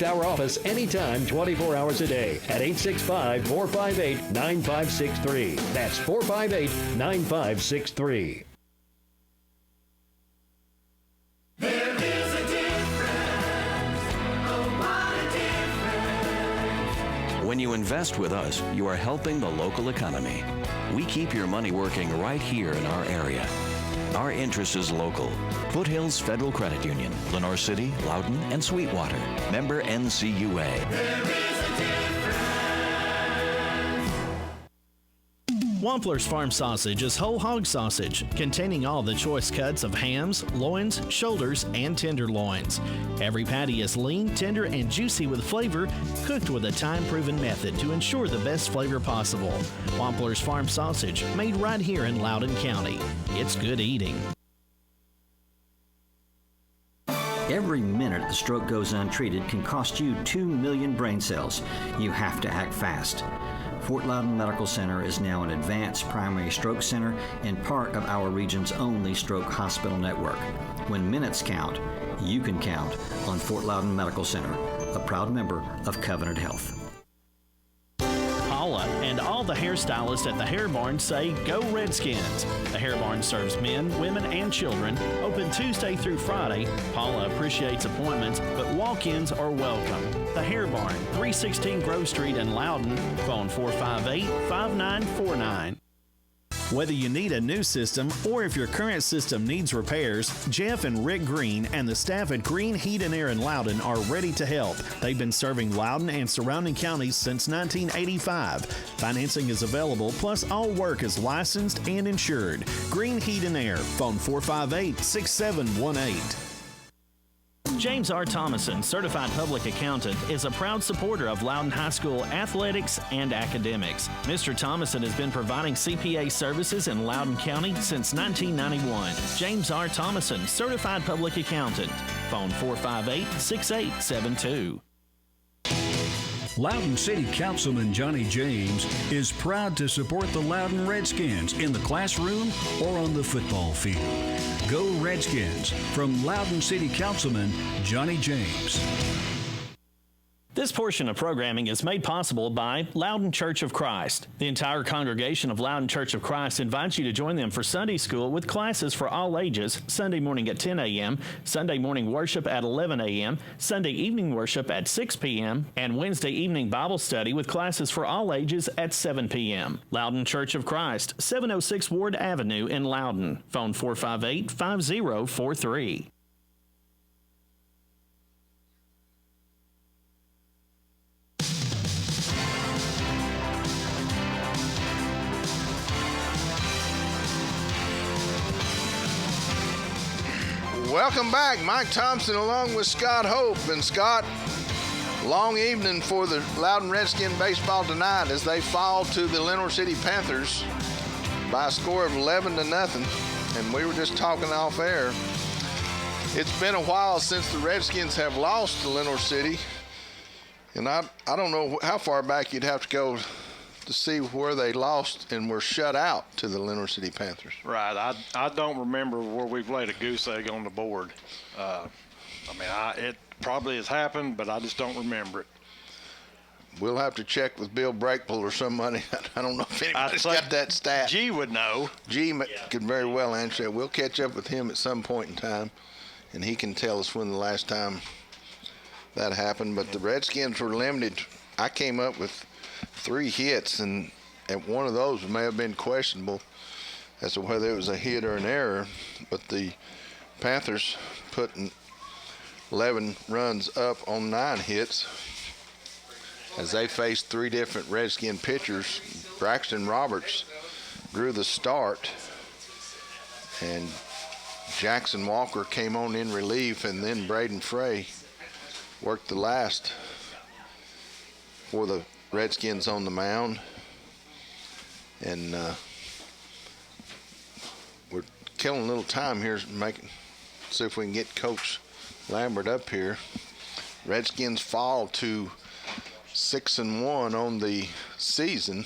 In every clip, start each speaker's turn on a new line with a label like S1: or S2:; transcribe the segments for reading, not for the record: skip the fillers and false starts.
S1: Our office anytime, 24 hours a day at 865-458-9563. That's 458-9563.
S2: There is a difference. Oh, what a difference.
S3: When you invest with us, you are helping the local economy. We keep your money working right here in our area. Our interest is local. Foothills Federal Credit Union, Lenore City, Loudon, and Sweetwater. Member NCUA.
S2: There is a difference.
S4: Wampler's Farm Sausage is whole hog sausage, containing all the choice cuts of hams, loins, shoulders, and tenderloins. Every patty is lean, tender, and juicy with flavor, cooked with a time-proven method to ensure the best flavor possible. Wampler's Farm Sausage, made right here in Loudon County. It's good eating.
S5: Every minute a stroke goes untreated can cost you 2 million brain cells. You have to act fast. Fort Loudon Medical Center is now an advanced primary stroke center and part of our region's only stroke hospital network. When minutes count, you can count on Fort Loudon Medical Center, a proud member of Covenant Health.
S4: Paula and all the hairstylists at the Hair Barn say go Redskins. The Hair Barn serves men, women, and children. Open Tuesday through Friday. Paula appreciates appointments, but walk-ins are welcome. The Hair Barn, 316 Grove Street in Loudon. Phone 458-5949. Whether you need a new system or if your current system needs repairs, Jeff and Rick Green and the staff at Green Heat and Air in Loudon are ready to help. They've been serving Loudon and surrounding counties since 1985. Financing is available, plus all work is licensed and insured. Green Heat and Air, phone 458-6718. James R. Thomason, Certified Public Accountant, is a proud supporter of Loudon High School athletics and academics. Mr. Thomason has been providing CPA services in Loudon County since 1991. James R. Thomason, Certified Public Accountant. Phone 458-6872.
S6: Loudon City Councilman Johnny James is proud to support the Loudon Redskins in the classroom or on the football field. Go Redskins, from Loudon City Councilman Johnny James.
S4: This portion of programming is made possible by Loudon Church of Christ. The entire congregation of Loudon Church of Christ invites you to join them for Sunday school with classes for all ages, Sunday morning at 10 a.m., Sunday morning worship at 11 a.m., Sunday evening worship at 6 p.m., and Wednesday evening Bible study with classes for all ages at 7 p.m. Loudon Church of Christ, 706 Ward Avenue in Loudon. Phone 458-5043.
S7: Welcome back. Mike Thompson along with Scott Hope. And Scott, long evening for the Loudon Redskin baseball tonight as they fall to the Lenore City Panthers by a score of 11-0. And we were just talking off air. It's been a while since the Redskins have lost to Lenore City. And I don't know how far back you'd have to go to see where they lost and were shut out to the Lenore City Panthers.
S8: Right. I don't remember where we've laid a goose egg on the board. It probably has happened, but I just don't remember it.
S7: We'll have to check with Bill Breakpool or somebody. I don't know if anybody's got that stat.
S8: G would know.
S7: G could very well answer it. We'll catch up with him at some point in time, and he can tell us when the last time that happened. But the Redskins were limited. I came up with 3 hits, and one of those may have been questionable as to whether it was a hit or an error, but the Panthers put 11 runs up on 9 hits as they faced 3 different Redskin pitchers. Braxton Roberts drew the start, and Jackson Walker came on in relief, and then Braden Frey worked the last for the Redskins on the mound. And we're killing a little time here, see if we can get Coach Lambert up here. Redskins fall to 6-1 on the season.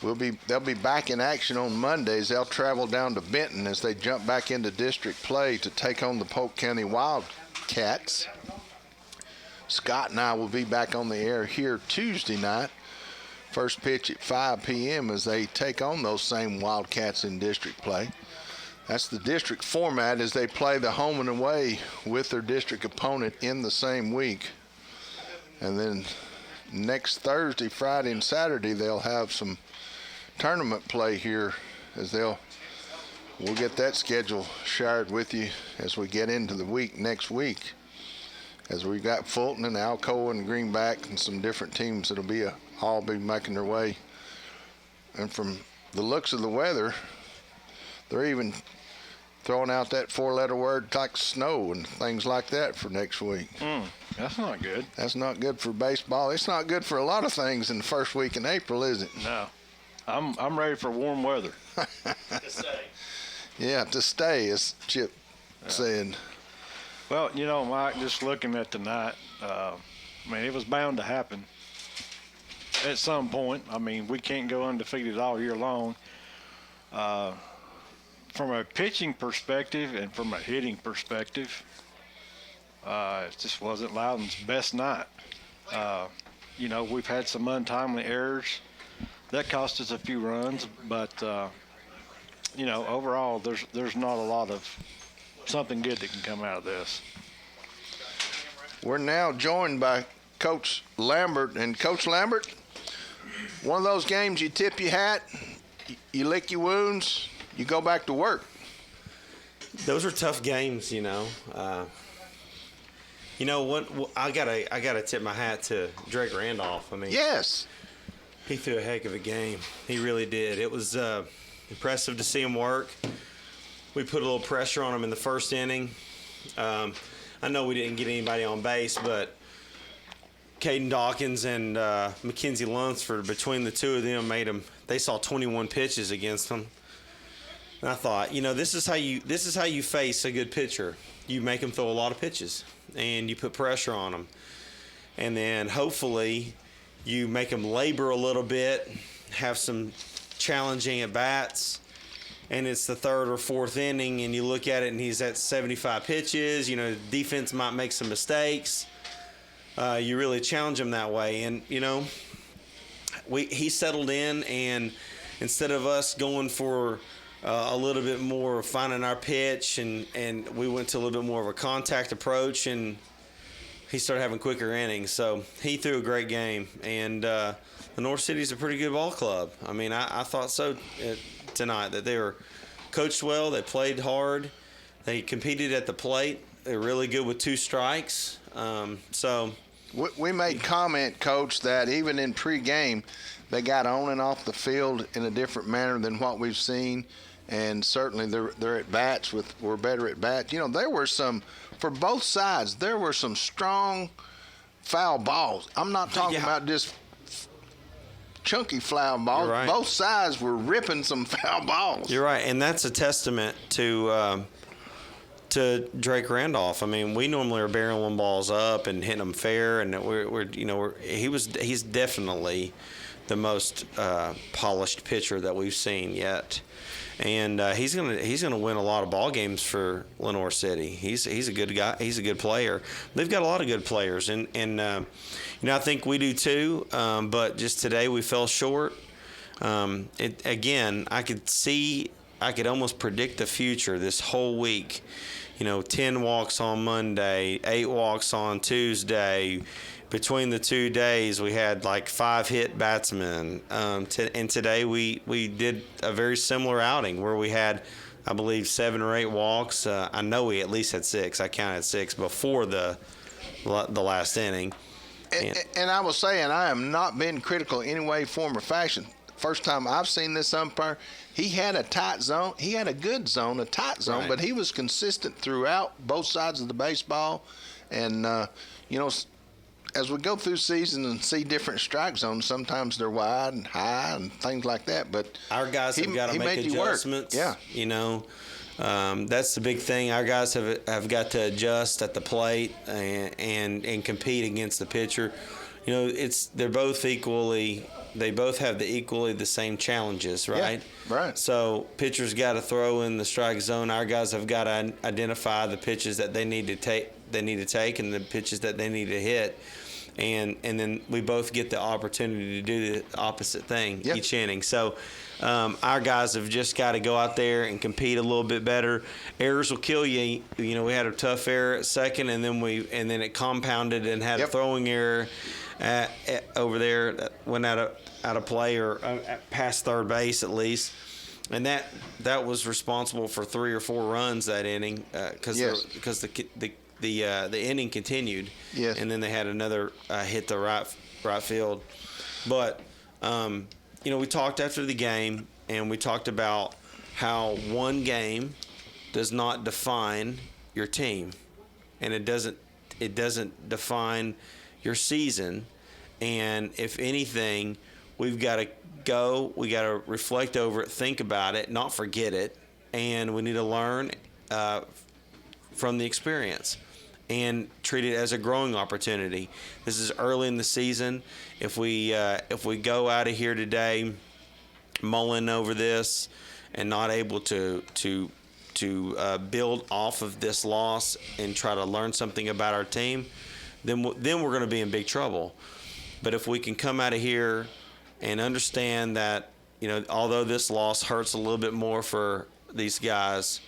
S7: They'll be back in action on Mondays. They'll travel down to Benton as they jump back into district play to take on the Polk County Wildcats. Scott and I will be back on the air here Tuesday night. First pitch at 5 p.m. as they take on those same Wildcats in district play. That's the district format as they play the home and away with their district opponent in the same week. And then next Thursday, Friday, and Saturday, they'll have some tournament play here as we'll get that schedule shared with you as we get into the week next week. As we got Fulton and Alcoa and Greenback and some different teams that'll all be making their way. And from the looks of the weather, they're even throwing out that 4-letter word like snow and things like that for next week.
S8: That's not good.
S7: That's not good for baseball. It's not good for a lot of things in the first week in April, is it?
S8: No. I'm ready for warm weather.
S4: To stay.
S7: Yeah, to stay, as Chip said.
S8: Well, Mike, just looking at tonight, it was bound to happen at some point. We can't go undefeated all year long. From a pitching perspective and from a hitting perspective, it just wasn't Loudon's best night. We've had some untimely errors. That cost us a few runs, but, overall, there's not a lot of something good that can come out of this.
S7: We're now joined by Coach Lambert. And Coach Lambert, one of those games you tip your hat, you lick your wounds, you go back to work.
S9: Those are tough games, what I gotta tip my hat to Drake Randolph.
S7: Yes.
S9: He threw a heck of a game. He really did. It was impressive to see him work. We put a little pressure on him in the first inning. I know we didn't get anybody on base, but Caden Dawkins and Mackenzie Lunsford, between the two of them, they saw 21 pitches against them. And I thought, this is how you face a good pitcher. You make them throw a lot of pitches, and you put pressure on them. And then hopefully you make them labor a little bit, have some challenging at-bats, and it's the third or fourth inning, and you look at it, and he's at 75 pitches. Defense might make some mistakes. You really challenge him that way. And, he settled in, and instead of us going for a little bit more finding our pitch, and we went to a little bit more of a contact approach, and he started having quicker innings. So he threw a great game. And the North City's a pretty good ball club. I thought so tonight, that they were coached well, they played hard, they competed at the plate, they're really good with 2 strikes.
S7: We made comment, Coach, that even in pregame, they got on and off the field in a different manner than what we've seen, and certainly their at-bats were better at-bats. There were some, for both sides, there were some strong foul balls. I'm not talking about just chunky foul balls.
S9: Right.
S7: Both sides were ripping some foul balls.
S9: You're right, and that's a testament to Drake Randolph. We normally are barreling balls up and hitting them fair, and he's definitely the most polished pitcher that we've seen yet. And he's gonna win a lot of ball games for Lenoir City. He's a good guy. He's a good player. They've got a lot of good players, and I think we do too. But just today we fell short. I could almost predict the future this whole week. 10 walks on Monday, 8 walks on Tuesday. Between the 2 days, we had like 5 hit batsmen. And today we did a very similar outing where we had, I believe, 7 or 8 walks. I know we at least had 6. I counted 6 before the last inning.
S7: And I was saying, I am not being critical in any way, form, or fashion. First time I've seen this umpire, he had a tight zone. He had a good zone, a tight zone,
S9: Right.
S7: but he was consistent throughout both sides of the baseball. And, as we go through season and see different strike zones, sometimes they're wide and high and things like that. But
S9: our guys have got to make adjustments.
S7: Yeah.
S9: That's the big thing. Our guys have got to adjust at the plate and compete against the pitcher. They both have the same challenges, right?
S7: Yeah, right.
S9: So pitchers got to throw in the strike zone. Our guys have got to identify the pitches that they need to they need to take and the pitches that they need to hit. And then we both get the opportunity to do the opposite thing each inning. So our guys have just got to go out there and compete a little bit better. Errors will kill you. You know, we had a tough error at second, and then it compounded and had a throwing error over there that went out of play or past third base at least. And that was responsible for 3 or 4 runs that inning because the inning continued. Yes. And then they had another hit the right field. But you know, we talked after the game, and we talked about how one game does not define your team, and it doesn't define your season. And if anything, we've got to go. We got to reflect over it, think about it, not forget it, and we need to learn from the experience and treat it as a growing opportunity. This is early in the season. If we go out of here today mulling over this and not able to build off of this loss and try to learn something about our team, then we're going to be in big trouble. But if we can come out of here and understand that, you know, although this loss hurts a little bit more for these guys,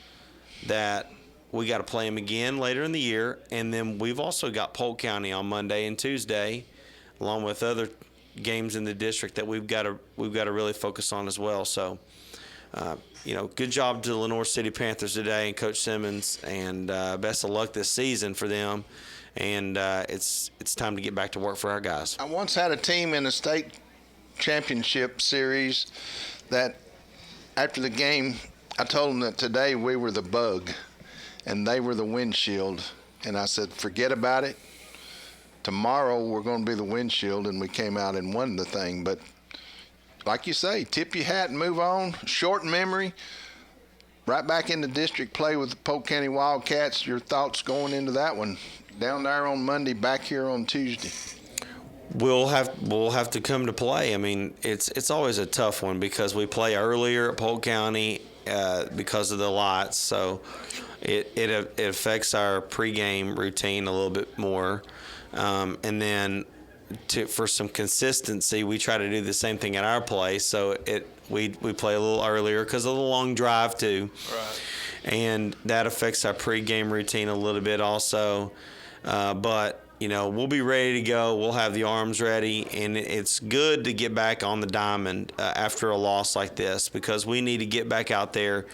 S9: that we got to play them again later in the year, and then we've also got Polk County on Monday and Tuesday, along with other games in the district that we've got to really focus on as well. So, you know, good job to the Lenoir City Panthers today and Coach Simmons, and best of luck this season for them. And it's time to get back to work for our guys.
S7: I once had a team in a state championship series that after the game, I told them that today we were the bug and they were the windshield. And I said, forget about it. Tomorrow we're going to be the windshield, and we came out and won the thing. But like you say, tip your hat and move on. Short memory. Right back in the district play with the Polk County Wildcats. Your thoughts going into that one? Down there on Monday, back here on Tuesday.
S9: We'll have to come to play. I mean, it's always a tough one because we play earlier at Polk County because of the lights, so it affects our pregame routine a little bit more. And then for some consistency, we try to do the same thing at our place. So we play a little earlier because of the long drive too. Right. And that affects our pregame routine a little bit also. But, you know, we'll be ready to go. We'll have the arms ready. And it's good to get back on the diamond after a loss like this, because we need to get back out there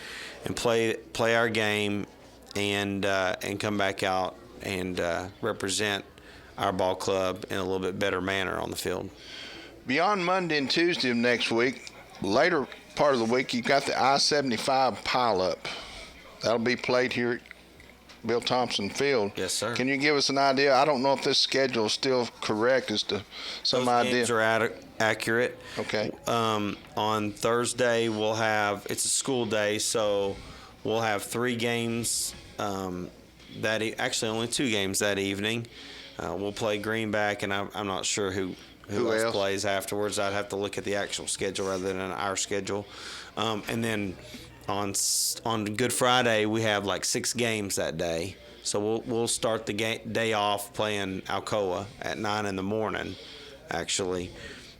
S9: and play our game and come back out and represent our ball club in a little bit better manner on the field.
S7: Beyond Monday and Tuesday of next week, later part of the week, you've got the I-75 pileup. That'll be played here at Bill Thompson Field.
S9: Yes, sir.
S7: Can you give us an idea? I don't know if this schedule is still correct as to some idea.
S9: Those games are accurate.
S7: Okay.
S9: On Thursday, we'll have – it's a school day, so we'll have 3 games actually only 2 games that evening. We'll play Greenback, and I'm not sure who else plays afterwards. I'd have to look at the actual schedule rather than our schedule. And then on Good Friday, we have like 6 games that day. So we'll start the day off playing Alcoa at 9 in the morning, actually.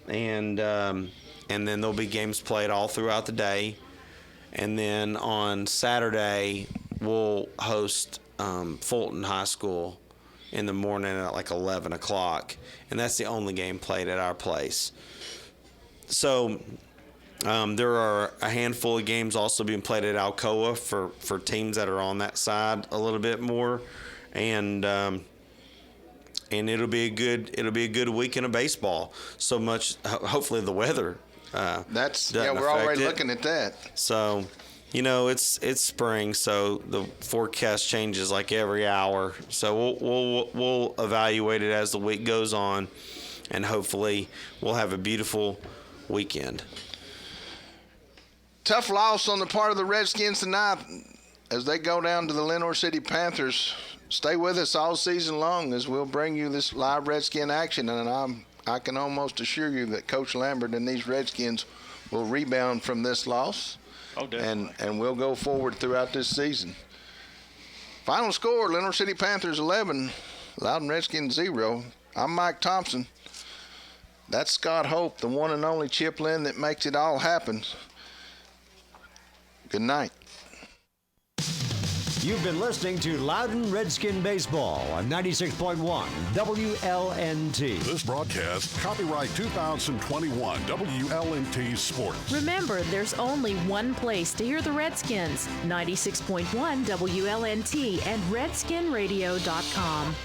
S9: And then there'll be games played all throughout the day. And then on Saturday, we'll host Fulton High School in the morning at like 11 o'clock, and that's the only game played at our place. So there are a handful of games also being played at Alcoa for teams that are on that side a little bit more, and it'll be a good weekend of baseball. So much, hopefully the weather.
S7: We're already looking at that.
S9: So. You know, it's spring, so the forecast changes like every hour. So we'll evaluate it as the week goes on, and hopefully we'll have a beautiful weekend.
S7: Tough loss on the part of the Redskins tonight as they go down to the Lenoir City Panthers. Stay with us all season long as we'll bring you this live Redskin action, and I can almost assure you that Coach Lambert and these Redskins will rebound from this loss.
S8: Oh, definitely.
S7: And we'll go forward throughout this season. Final score, Lenore City Panthers 11, Loudon Redskins 0. I'm Mike Thompson. That's Scott Hope, the one and only Chip Lynn that makes it all happen. Good night.
S1: You've been listening to Loudon Redskin Baseball on 96.1 WLNT.
S10: This broadcast, copyright 2021 WLNT Sports.
S11: Remember, there's only one place to hear the Redskins, 96.1 WLNT and redskinradio.com.